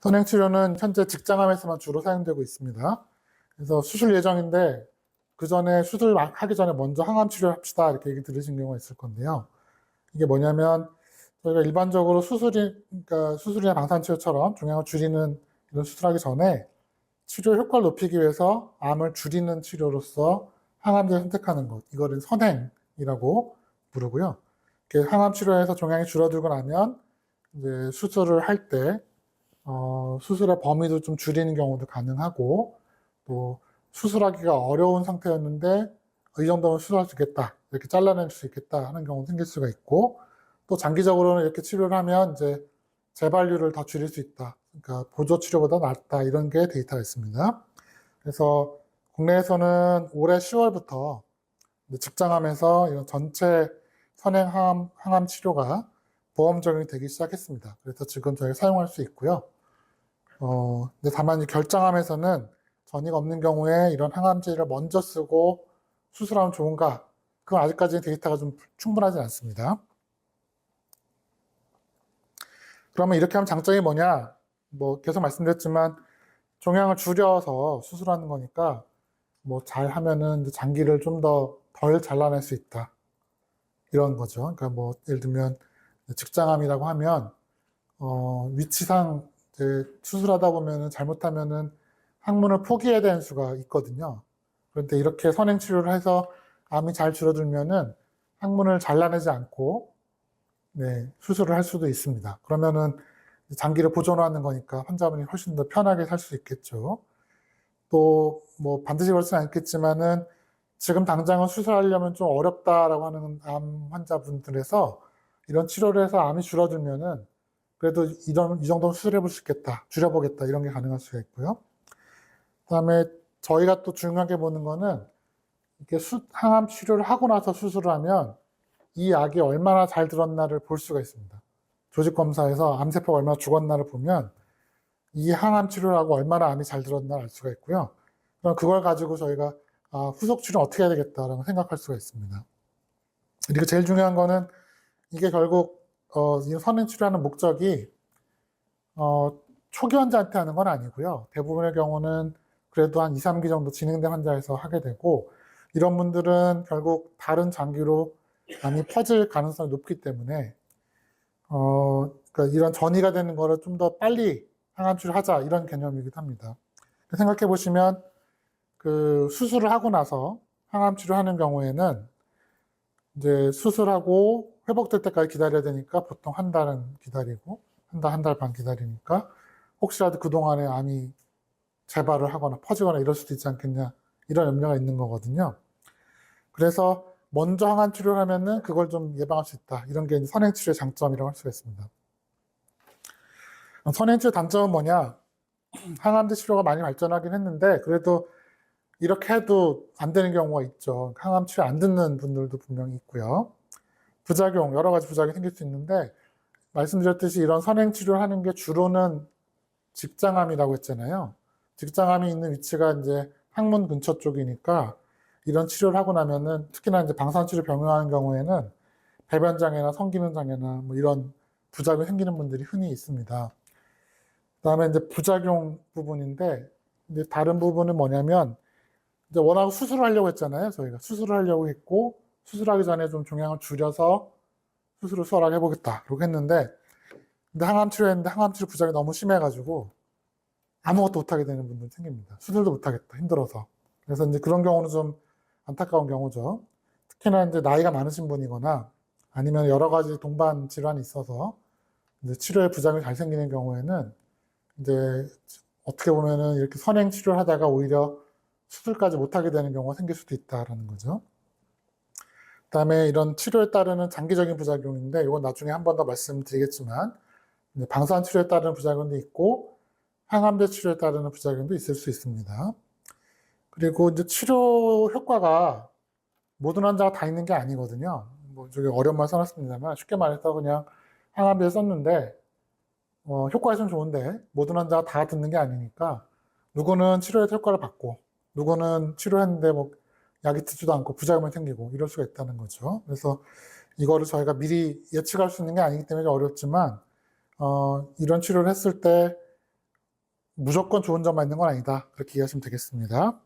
선행치료는 현재 직장암에서만 주로 사용되고 있습니다. 그래서 수술 예정인데 그 전에 수술하기 전에 먼저 항암 치료를 합시다 이렇게 얘기 들으신 경우가 있을 건데요. 이게 뭐냐면 저희가 일반적으로 그러니까 수술이나 방사선치료처럼 종양을 줄이는 이런 수술하기 전에 치료 효과를 높이기 위해서 암을 줄이는 치료로서 항암제를 선택하는 것, 이거를 선행이라고 부르고요. 항암 치료에서 종양이 줄어들고 나면 이제 수술을 할 때 수술의 범위도 좀 줄이는 경우도 가능하고, 또 수술하기가 어려운 상태였는데 이 정도면 수술할 수 있겠다, 이렇게 잘라낼 수 있겠다 하는 경우도 생길 수가 있고, 또 장기적으로는 이렇게 치료를 하면 이제 재발률을 더 줄일 수 있다, 그러니까 보조 치료보다 낫다, 이런 게 데이터가 있습니다. 그래서 국내에서는 올해 10월부터 직장암에서 이런 전체 선행 항암 치료가 보험 적용이 되기 시작했습니다. 그래서 지금 저희가 사용할 수 있고요. 근데 다만 결장암에서는 전이가 없는 경우에 이런 항암제를 먼저 쓰고 수술하면 좋은가? 그건 아직까지 데이터가 좀 충분하지 않습니다. 그러면 이렇게 하면 장점이 뭐냐? 뭐 계속 말씀드렸지만 종양을 줄여서 수술하는 거니까 뭐 잘 하면은 장기를 좀 더 덜 잘라낼 수 있다, 이런 거죠. 그러니까 뭐 예를 들면 직장암이라고 하면 위치상 이제 수술하다 보면은 잘못하면은 항문을 포기해야 되는 수가 있거든요. 그런데 이렇게 선행 치료를 해서 암이 잘 줄어들면은 항문을 잘라내지 않고 수술을 할 수도 있습니다. 그러면은 장기를 보존하는 거니까 환자분이 훨씬 더 편하게 살 수 있겠죠. 또 뭐 반드시 그렇지는 않겠지만은 지금 당장은 수술하려면 좀 어렵다라고 하는 암 환자분들에서 이런 치료를 해서 암이 줄어들면은 그래도 이 정도는 수술해 볼 수 있겠다, 줄여보겠다, 이런 게 가능할 수가 있고요. 그다음에 저희가 또 중요하게 보는 거는 이렇게 항암 치료를 하고 나서 수술을 하면 이 약이 얼마나 잘 들었나를 볼 수가 있습니다. 조직 검사에서 암세포가 얼마나 죽었나를 보면 이 항암 치료를 하고 얼마나 암이 잘 들었나 알 수가 있고요. 그럼 그걸 가지고 저희가 후속 치료 어떻게 해야 되겠다라고 생각할 수가 있습니다. 그리고 제일 중요한 거는 이게 결국 이 선행 치료하는 목적이 초기 환자한테 하는 건 아니고요. 대부분의 경우는 그래도 한 2, 3기 정도 진행된 환자에서 하게 되고, 이런 분들은 결국 다른 장기로 암이 퍼질 가능성이 높기 때문에 그러니까 이런 전이가 되는 거를 좀 더 빨리 항암 치료하자, 이런 개념이기도 합니다. 생각해 보시면 그 수술을 하고 나서 항암 치료하는 경우에는 이제 수술하고 회복될 때까지 기다려야 되니까 보통 한 달은 기다리고 한 달 반 기다리니까 혹시라도 그동안에 암이 재발을 하거나 퍼지거나 이럴 수도 있지 않겠냐, 이런 염려가 있는 거거든요. 그래서 먼저 항암 치료를 하면은 그걸 좀 예방할 수 있다, 이런 게 선행 치료의 장점이라고 할 수가 있습니다. 선행 치료 단점은 뭐냐? 항암제 치료가 많이 발전하긴 했는데 그래도 이렇게 해도 안 되는 경우가 있죠. 항암 치료 안 듣는 분들도 분명히 있고요. 부작용, 여러 가지 부작용이 생길 수 있는데, 말씀드렸듯이 이런 선행 치료를 하는 게 주로는 직장암이라고 했잖아요. 직장암이 있는 위치가 이제 항문 근처 쪽이니까 이런 치료를 하고 나면은, 특히나 이제 방사선치료 병행하는 경우에는 배변장애나 성기능장애나 뭐 이런 부작용이 생기는 분들이 흔히 있습니다. 그다음에 이제 부작용 부분인데, 이제 다른 부분은 뭐냐면, 이제 워낙 수술을 하려고 했잖아요. 저희가 수술을 하려고 했고, 수술하기 전에 좀 종양을 줄여서 수술을 수월하게 해보겠다, 그렇게 했는데, 근데 항암 치료했는데 항암 치료 부작용이 너무 심해가지고 아무것도 못하게 되는 분들 생깁니다. 수술도 못하겠다, 힘들어서. 그래서 이제 그런 경우는 좀 안타까운 경우죠. 특히나 이제 나이가 많으신 분이거나 아니면 여러 가지 동반 질환이 있어서 이제 치료에 부작용이 잘 생기는 경우에는 이제 어떻게 보면은 이렇게 선행 치료를 하다가 오히려 수술까지 못하게 되는 경우가 생길 수도 있다라는 거죠. 그다음에 이런 치료에 따르는 장기적인 부작용인데, 이건 나중에 한 번 더 말씀드리겠지만, 방사선 치료에 따르는 부작용도 있고 항암제 치료에 따르는 부작용도 있을 수 있습니다. 그리고 이제 치료 효과가 모든 환자가 다 있는 게 아니거든요. 뭐 저기 어려운 말 써놨습니다만, 쉽게 말해서 그냥 항암제 썼는데 효과가 좀 좋은데 모든 환자가 다 듣는 게 아니니까, 누구는 치료에서 효과를 받고 누구는 치료했는데 뭐 약이 듣지도 않고 부작용이 생기고 이럴 수가 있다는 거죠. 그래서 이거를 저희가 미리 예측할 수 있는 게 아니기 때문에 어렵지만, 이런 치료를 했을 때 무조건 좋은 점만 있는 건 아니다. 그렇게 이해하시면 되겠습니다.